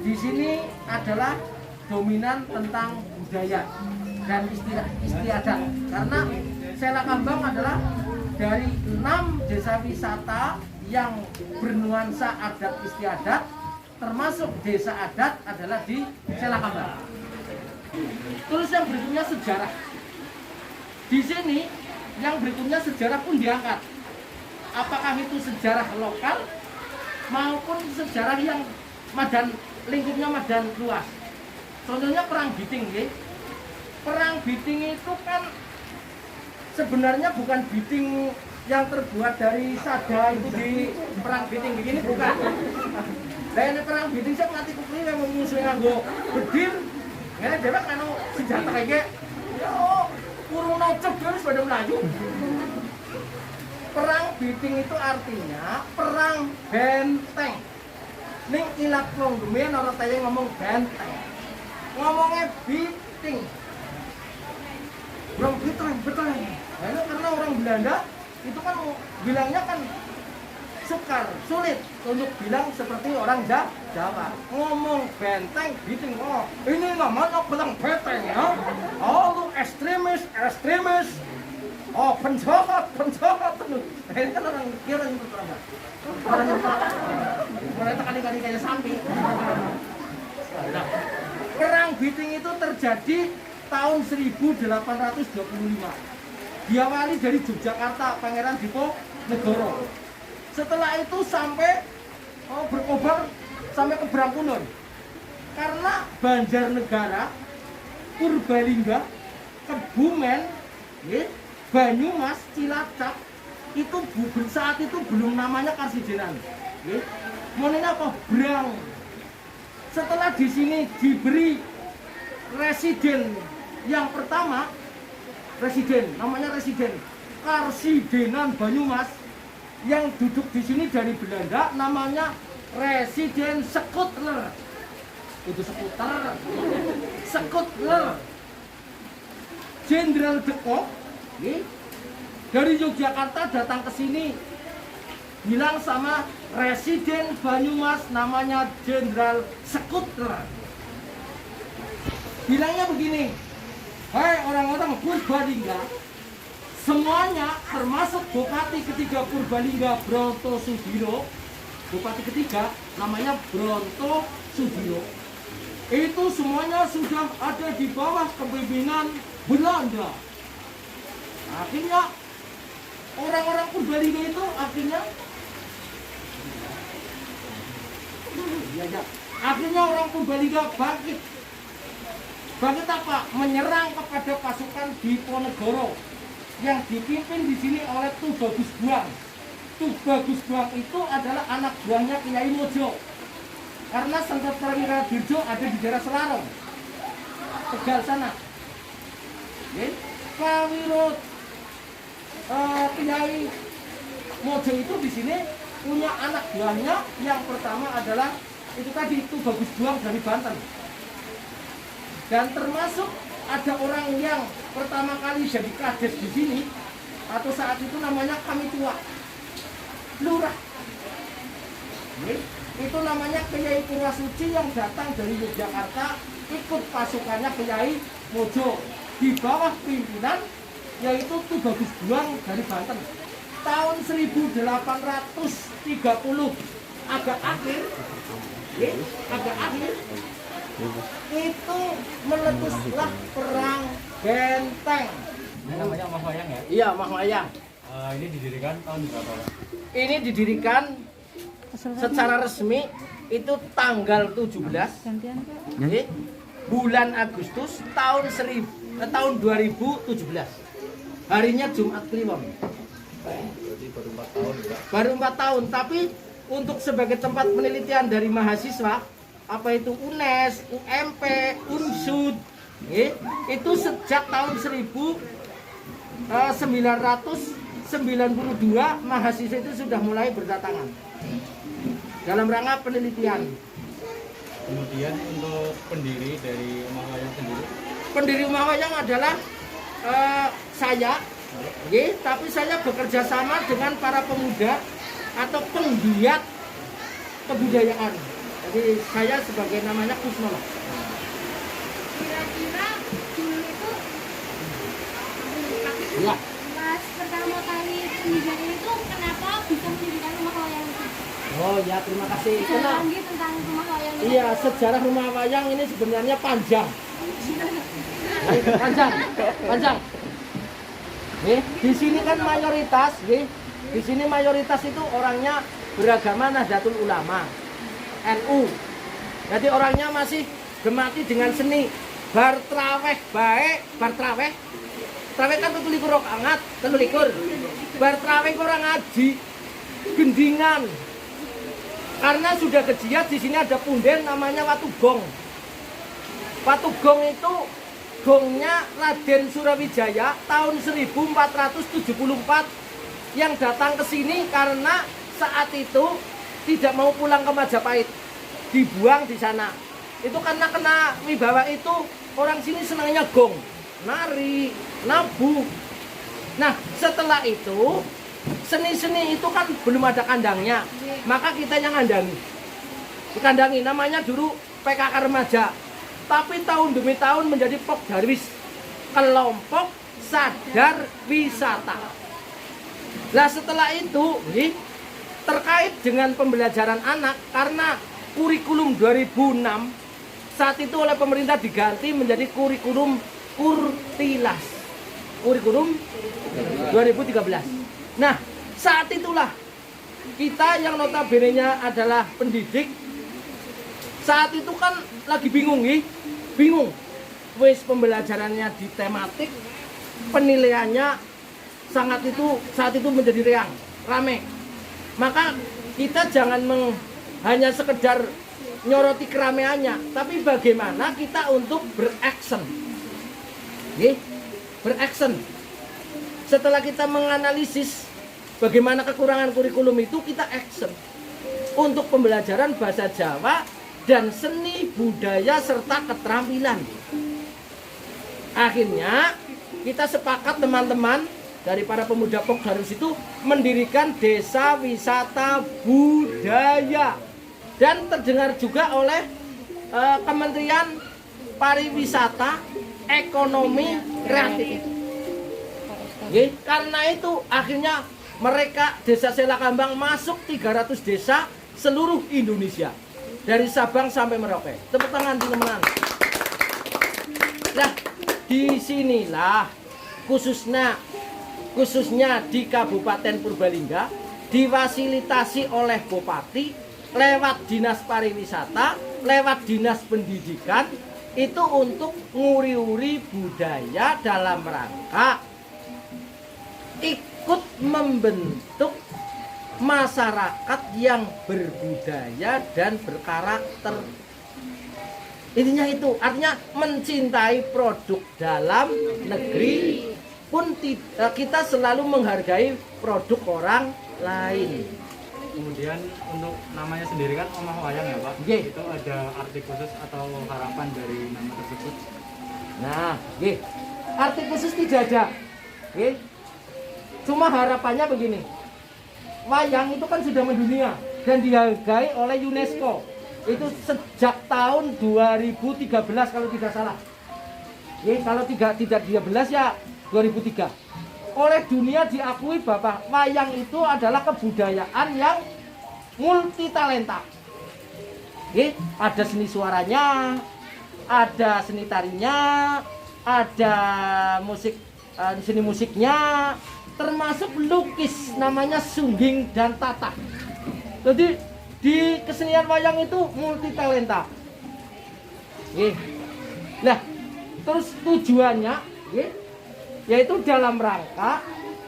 di sini adalah dominan tentang budaya dan istiadat. Karena Selakambang adalah dari 6 desa wisata yang bernuansa adat istiadat, termasuk desa adat adalah di Selakambang. Terus yang berikutnya sejarah. Di sini yang berikutnya sejarah pun diangkat. Apakah itu sejarah lokal maupun sejarah yang lingkupnya madan luas. Contohnya Perang Biting, ya. Perang Biting itu kan sebenarnya bukan biting yang terbuat dari sada itu di Perang Biting begini, bukan. Nah ini Perang Biting saya mati kukli yang musuh nganggo bedir. Ngene dhewek kan senjata kayak ya kurung nocok terus pada Melayu. Perang Biting itu artinya perang benteng. Ning ilat wong gemen ora tayang ngomong benteng. Ngomongnya biting. Bro, betul. Nah, karena orang Belanda itu kan bilangnya kan sukar, sulit untuk bilang seperti orang Jawa. Ngomong benteng, biting. Oh, ini namanya perang benteng ya. Oh, lu ekstremis. Oh, penjahat. Ini kan orang kira itu apa? Orang mereka kali-kali kayak sapi. Nah, Perang Biting itu terjadi tahun 1825. Diawali dari Yogyakarta, Pangeran Diponegoro. Setelah itu sampai berkobar sampai ke Brangkunun. Karena Banjarnegara, Purbalingga, Kebumen, Banyumas, Cilacap itu saat itu belum namanya Karsidenan. Monenya apa? Brang. Setelah di sini diberi residen yang pertama, namanya residen Karsidenan Banyumas, yang duduk di sini dari Belanda namanya Residen Sekutler. Itu Sekuter. Sekutler. Jenderal Deko dari Yogyakarta datang ke sini, bilang sama Residen Banyumas namanya Jenderal Sekutler. Bilangnya begini, hai orang-orang Purbalingga, semuanya termasuk Bupati ketiga Purbalingga Brontosudiro, Bupati ketiga namanya Brontosudiro, itu semuanya sudah ada di bawah kepemimpinan Belanda. Akhirnya orang-orang Purbalingga itu akhirnya orang Purbalingga bangkit apa? Menyerang kepada pasukan Diponegoro yang dipimpin di sini oleh Tubagus Buang. Tubagus Buang itu adalah anak buahnya Kiai Mojo. Karena Sengketa Perwira Dirjo ada di daerah Selarong, Tegal sana. Kawirut Kiai Mojo itu di sini punya anak buahnya yang pertama adalah itu tadi Tubagus Buang dari Banten. Dan termasuk ada orang yang pertama kali jadi kades di sini atau saat itu namanya Kamitua Lurah. Itu namanya Kiai Purwasuci yang datang dari Yogyakarta ikut pasukannya Kiai Mojo di bawah pimpinan yaitu Tubagus Buang dari Banten. Tahun 1830 agak akhir itu meletuslah perang benteng. Ini namanya Mahwayang ya? Iya, Mahwayang. Ini didirikan tahun berapa? Ini didirikan secara resmi itu tanggal 17 bulan Agustus tahun 2017. Harinya Jumat Kliwon. Berarti baru 4 tahun ya? Baru 4 tahun, tapi untuk sebagai tempat penelitian dari mahasiswa, apa itu UNES, UMP, UNSUD, itu sejak tahun 1992 mahasiswa itu sudah mulai berdatangan dalam rangka penelitian. Kemudian untuk pendiri dari Mahwayang sendiri? Pendiri Mahwayang adalah saya, tapi saya bekerja sama dengan para pemuda atau penggiat kebudayaan. saya sebagai namanya Kusnolo. Kira-kira dulu itu Ya. pas pertama kali pendiriannya itu kenapa bisa mendirikan rumah wayang itu? Oh ya, terima kasih. Sejarah tentang rumah wayang itu. Iya, sejarah rumah wayang ini sebenarnya panjang. Panjang. Di sini kan mayoritas, di sini mayoritas itu orangnya beragama Nahdlatul Ulama, NU. Jadi orangnya masih gemati dengan seni. Bar traweh baik, bar traweh. Traweh kan 23 rakaat, 23. Bar traweh orang ngaji, gendingan. Karena sudah kejiat di sini ada punden namanya Watu Gong. Watu Gong itu gongnya Raden Surawijaya tahun 1474 yang datang ke sini karena saat itu tidak mau pulang ke Majapahit, dibuang di sana. Itu karena kena wibawa itu orang sini senangnya gong, nari, nabuh. Nah setelah itu seni-seni itu kan belum ada kandangnya, maka kita yang dikandangi namanya dulu PKK remaja. Tapi tahun demi tahun menjadi Pok Darwis, kelompok sadar wisata. Nah setelah itu terkait dengan pembelajaran anak, karena kurikulum 2006 saat itu oleh pemerintah diganti menjadi kurikulum Kurtilas, kurikulum 2013. Nah saat itulah kita yang notabene-nya adalah pendidik, saat itu kan lagi bingung. Wes pembelajarannya di tematik, penilaiannya saat itu menjadi riang, rame. Maka kita jangan hanya sekedar nyoroti keramaiannya, tapi bagaimana kita untuk beraction. Beraction. Setelah kita menganalisis bagaimana kekurangan kurikulum itu, kita action untuk pembelajaran bahasa Jawa dan seni budaya serta keterampilan. Akhirnya kita sepakat teman-teman dari para pemuda Pok Darwis itu mendirikan desa wisata budaya, dan terdengar juga oleh Kementerian Pariwisata Ekonomi Kreatif. Karena itu akhirnya mereka desa Selakambang masuk 300 desa seluruh Indonesia, dari Sabang sampai Merauke. Tepuk tangan teman-teman. Nah, disinilah khususnya di Kabupaten Purbalingga difasilitasi oleh Bupati lewat Dinas Pariwisata, lewat Dinas Pendidikan, itu untuk nguri-uri budaya dalam rangka ikut membentuk masyarakat yang berbudaya dan berkarakter. Intinya itu, artinya mencintai produk dalam negeri pun kita selalu menghargai produk orang lain. Kemudian untuk namanya sendiri kan Omah Wayang ya Pak? Itu ada arti khusus atau harapan dari nama tersebut? Nah, arti khusus tidak ada. Cuma harapannya begini. Wayang itu kan sudah mendunia dan dihargai oleh UNESCO. Itu sejak tahun 2013 kalau tidak salah. Kalau tidak 13 ya 2003. Oleh dunia diakui bahwa wayang itu adalah kebudayaan yang multi talenta. Ada seni suaranya, ada seni tarinya, ada musik, seni musiknya, termasuk lukis namanya Sungging dan Tata. Jadi di kesenian wayang itu multi talenta. Nah, terus tujuannya yaitu dalam rangka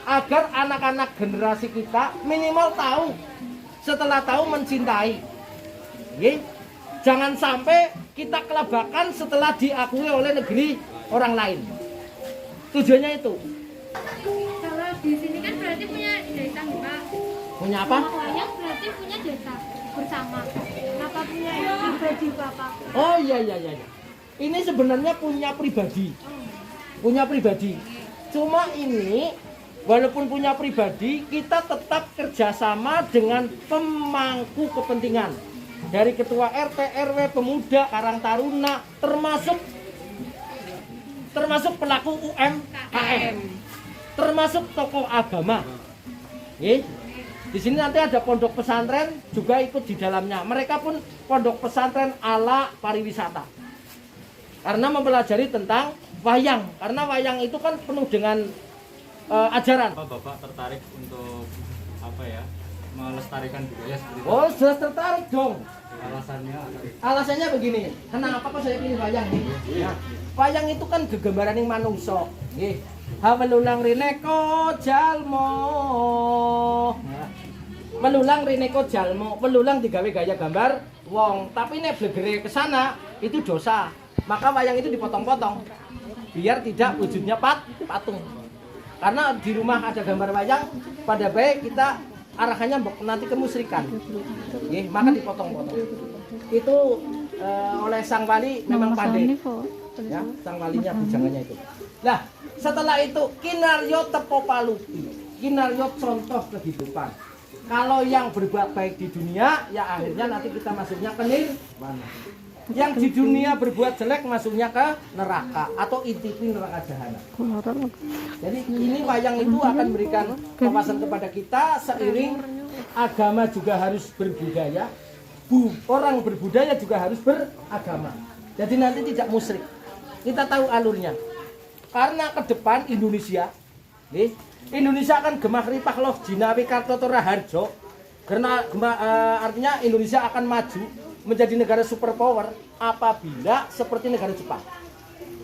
agar anak-anak generasi kita minimal tahu, setelah tahu mencintai. Jangan sampai kita kelabakan setelah diakui oleh negeri orang lain. Tujuannya itu. Kalau di sini kan berarti punya desa Pak. Punya apa? Wayang berarti punya desa bersama. Kenapa punya pribadi Bapak? Oh iya. Ini sebenarnya punya pribadi. Punya pribadi. Cuma ini walaupun punya pribadi, kita tetap kerjasama dengan pemangku kepentingan. dari ketua RT, RW, pemuda, Karang Taruna, termasuk pelaku UMKM, termasuk tokoh agama. Di sini nanti ada pondok pesantren juga ikut di dalamnya. Mereka pun pondok pesantren ala pariwisata. Karena mempelajari tentang wayang. Karena wayang itu kan penuh dengan ajaran. Apa Bapak tertarik untuk melestarikan budaya seperti itu? Oh, jelas tertarik dong. Alasannya Alasannya begini, kenapa kok saya pilih wayang nih? Ya, wayang itu kan gegambaraning manungso. Nggih. Hawelulang rineko jalmo. Ya. Melulang rineko jalmo, melulang digawe gaya gambar wong, tapi nek blegere ke sana itu dosa. Maka wayang itu dipotong-potong biar tidak wujudnya patung. Karena di rumah ada gambar wayang, pada baik kita arahannya nanti kemusyrikan. Maka dipotong-potong. Itu oleh sang wali memang pandai. Ya, sang walinya bujangannya itu. Nah, setelah itu kinaryo tepo palupi. Kinaryo contoh kehidupan. Kalau yang berbuat baik di dunia, ya akhirnya nanti kita masuknya ke nirwana. Yang di dunia berbuat jelek masuknya ke neraka atau intipi neraka jahanam. Jadi ini wayang itu akan memberikan wawasan kepada kita seiring agama juga harus berbudaya, orang berbudaya juga harus beragama. Jadi nanti tidak musyrik. Kita tahu alurnya. Karena ke depan Indonesia akan gemah ripah loh jinawi kartotora harjo. Karena artinya Indonesia akan maju menjadi negara superpower apabila seperti negara Jepang.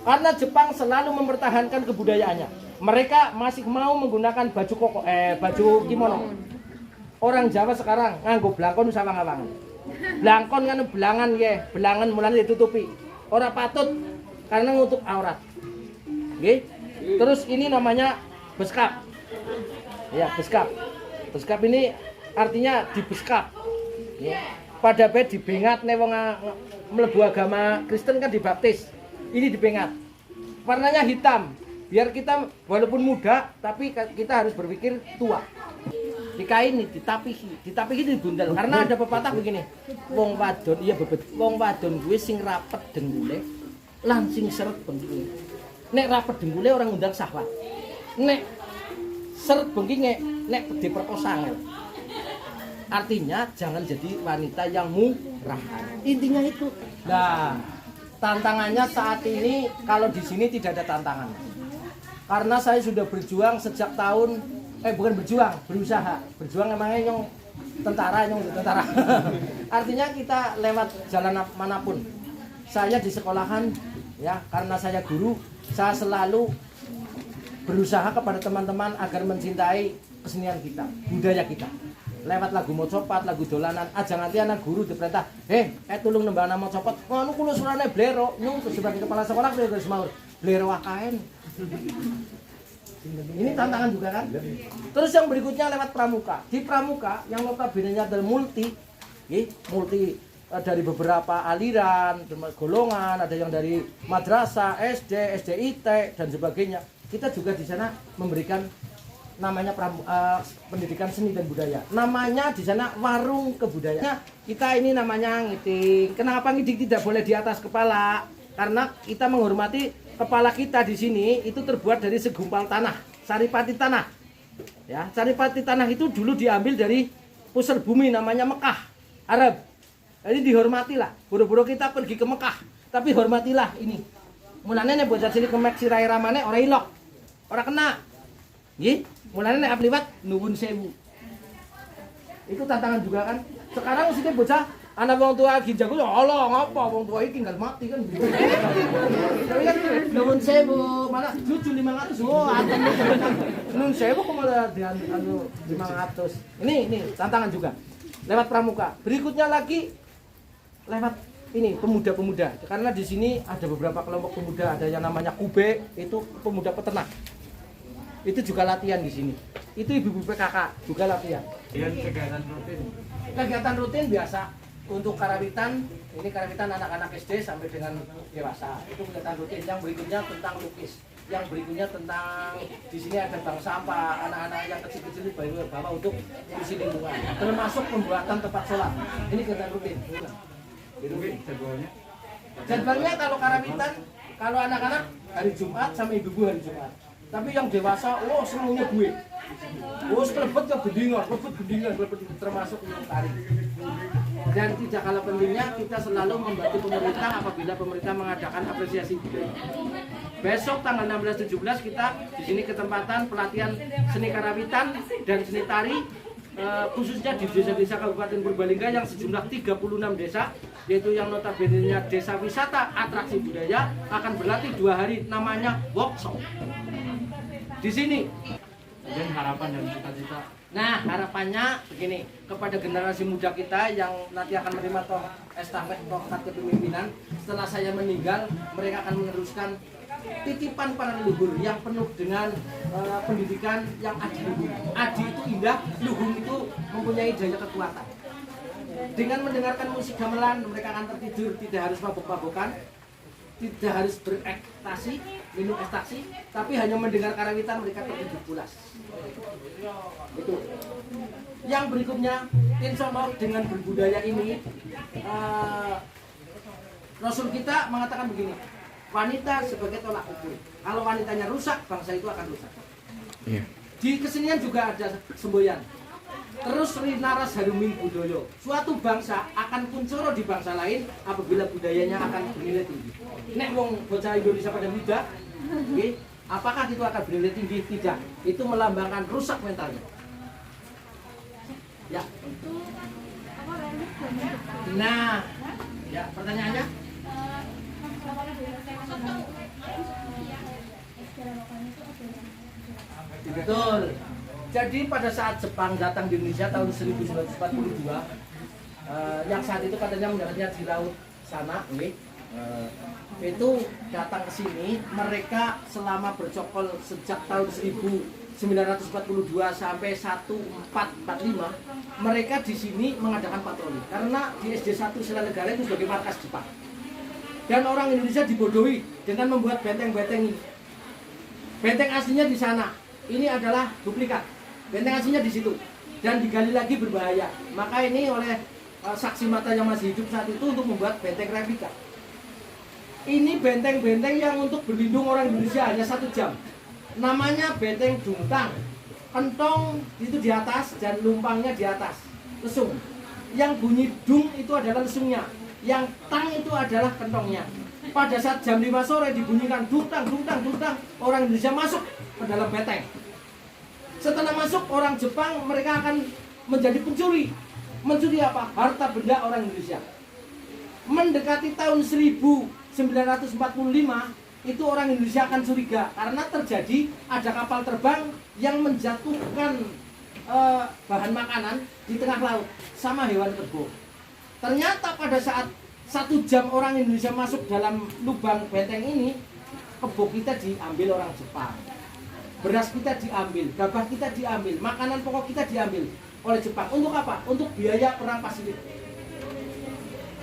Karena Jepang selalu mempertahankan kebudayaannya. Mereka masih mau menggunakan baju kimono. Orang Jawa sekarang nganggo blangkon sawang-awangan. Blangkon kan belangan ya, belangan mulanya ditutupi. Ora patut karena nutup aurat. Nggih. Terus ini namanya beskap. Ya, beskap. Beskap ini artinya dibeskap. Ya. Pada bed dibengat nek wong mlebu agama Kristen kan dibaptis. Ini dibengat. Warnanya hitam. Biar kita walaupun muda tapi kita harus berpikir tua. Dikaini, ditapihi dibundel. Karena ada pepatah begini. Wong wadon iya bebet. Wong wadon kuwi sing rapet dengkule lan sing seret bengkine. Nek rapet dengkule orang ngundang syahwat. Nek seret bengkine nek diperkosa angel. Artinya jangan jadi wanita yang murah. Intinya itu. Nah, tantangannya saat ini kalau di sini tidak ada tantangan. Karena saya sudah berjuang sejak tahun bukan berjuang, berusaha. Berjuang emangnya nyong tentara. Artinya kita lewat jalan manapun. Saya di sekolahan ya, karena saya guru, saya selalu berusaha kepada teman-teman agar mencintai kesenian kita, budaya kita. Lewat lagu mocopat, lagu dolanan, aja nganti anak guru diperintah, tulung nembah nama mocopat, ngono kulo surane blero, nyung sebagai kepala sekolah blero semaur, blero akaen. Ini tantangan juga kan? Terus yang berikutnya lewat pramuka. Di pramuka yang notabene-nya adalah multi dari beberapa aliran, golongan, ada yang dari madrasah, SD, SDIT dan sebagainya. Kita juga di sana memberikan namanya pendidikan seni dan budaya. Namanya di sana warung kebudayaan. Kita ini namanya ngiting. Kenapa ngiting tidak boleh di atas kepala? Karena kita menghormati kepala kita di sini itu terbuat dari segumpal tanah, saripati tanah. Ya, saripati tanah itu dulu diambil dari pusar bumi namanya Mekah, Arab. Jadi dihormatilah. Boro-boro kita pergi ke Mekah, tapi hormatilah ini. Mulane nek bocah cilik kemek sirai ramane ora ilok. Ora kena. Nggih, mulane nek apliwat nuwun sewu. Itu tantangan juga kan. Sekarang mesti bocah anak wong tua ginjang ya Allah ngapa wong tua iki tinggal mati kan. Tapi kan nuwun sewu, malah jujur 500. Oh, aten. Nuwun sewu kok malah anu 500. Ini tantangan juga. Lewat pramuka. Berikutnya lagi lewat ini pemuda-pemuda. Karena di sini ada beberapa kelompok pemuda, ada yang namanya Kube, itu pemuda peternak. Itu juga latihan di sini. Itu ibu-ibu PKK juga latihan. Dan kegiatan rutin. Kegiatan rutin biasa untuk karawitan. Ini karawitan anak-anak SD sampai dengan dewasa. Itu kegiatan rutin. Yang berikutnya tentang lukis. yang berikutnya tentang di sini ada bank sampah, anak-anak yang kecil-kecil bawa untuk ngurusi lingkungan, termasuk pembuatan tempat sholat. Ini kegiatan rutin. Jadwalnya kalau karawitan, kalau anak-anak hari Jumat sama ibu-ibu hari Jumat. Tapi yang dewasa, semuanya gue. Kelebet ke gendingan, termasuk yang tari. Dan tidak kalah pentingnya kita selalu membantu pemerintah apabila pemerintah mengadakan apresiasi budaya. Besok tanggal 16-17 kita di sini ketempatan pelatihan seni karawitan dan seni tari khususnya di desa-desa Kabupaten Purbalingga yang sejumlah 36 desa, yaitu yang notabene-nya desa wisata atraksi budaya akan berlatih 2 hari, namanya workshop. Di sini. Dan harapan dan cita-cita. Nah, harapannya begini, kepada generasi muda kita yang nanti akan menerima estafet tongkat kepemimpinan setelah saya meninggal, mereka akan meneruskan titipan para leluhur yang penuh dengan pendidikan yang adi luhur. Adi itu indah, luhur itu mempunyai daya kekuatan. Dengan mendengarkan musik gamelan, mereka akan tertidur, tidak harus mabuk-mabukan, tidak harus berekstasi, minum ekstasi, tapi hanya mendengar karawitan mereka tertidur pulas. Itu. Yang berikutnya, insya Allah dengan berbudaya ini, Rasul kita mengatakan begini, wanita sebagai tolak ukur. Kalau wanitanya rusak, bangsa itu akan rusak. Di kesenian juga ada semboyan. Terus rinaras harumin budoyo. Suatu bangsa akan kuncoro di bangsa lain apabila budayanya akan bernilai tinggi. Nek wong bocah Indonesia pada muda, apakah itu akan bernilai tinggi? Tidak. Itu melambangkan rusak mentalnya. Ya. Nah, ya pertanyaannya? Betul. Jadi pada saat Jepang datang di Indonesia tahun 1942, yang saat itu katanya mendaratnya di laut sana, itu datang ke sini, mereka selama bercokol sejak tahun 1942 sampai 1445, mereka di sini mengadakan patroli karena di SD 1 Selanegara itu sebagai markas Jepang. Dan orang Indonesia dibodohi dengan membuat benteng-benteng ini. Benteng aslinya di sana, ini adalah duplikat. Benteng aslinya di situ dan digali lagi berbahaya. Maka ini oleh saksi mata yang masih hidup saat itu untuk membuat benteng replika. Ini benteng-benteng yang untuk berlindung orang Indonesia hanya 1 jam. Namanya benteng Dungtang. Kentong itu di atas dan lumpangnya di atas. Lesung. Yang bunyi dung itu adalah lesungnya. Yang tang itu adalah kentongnya. Pada saat jam 5 sore dibunyikan dungtang, orang Indonesia masuk ke dalam benteng. Setelah masuk, orang Jepang mereka akan menjadi pencuri. Mencuri apa? Harta benda orang Indonesia. Mendekati tahun 1945, itu orang Indonesia akan curiga karena terjadi ada kapal terbang yang menjatuhkan bahan makanan di tengah laut sama hewan kebo. Ternyata pada saat 1 jam orang Indonesia masuk dalam lubang benteng ini, kebo kita diambil orang Jepang. Beras kita diambil, gabah kita diambil, makanan pokok kita diambil oleh Jepang. Untuk apa? Untuk biaya perang Pasifik.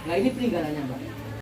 Nah ini peninggalannya, Mbak.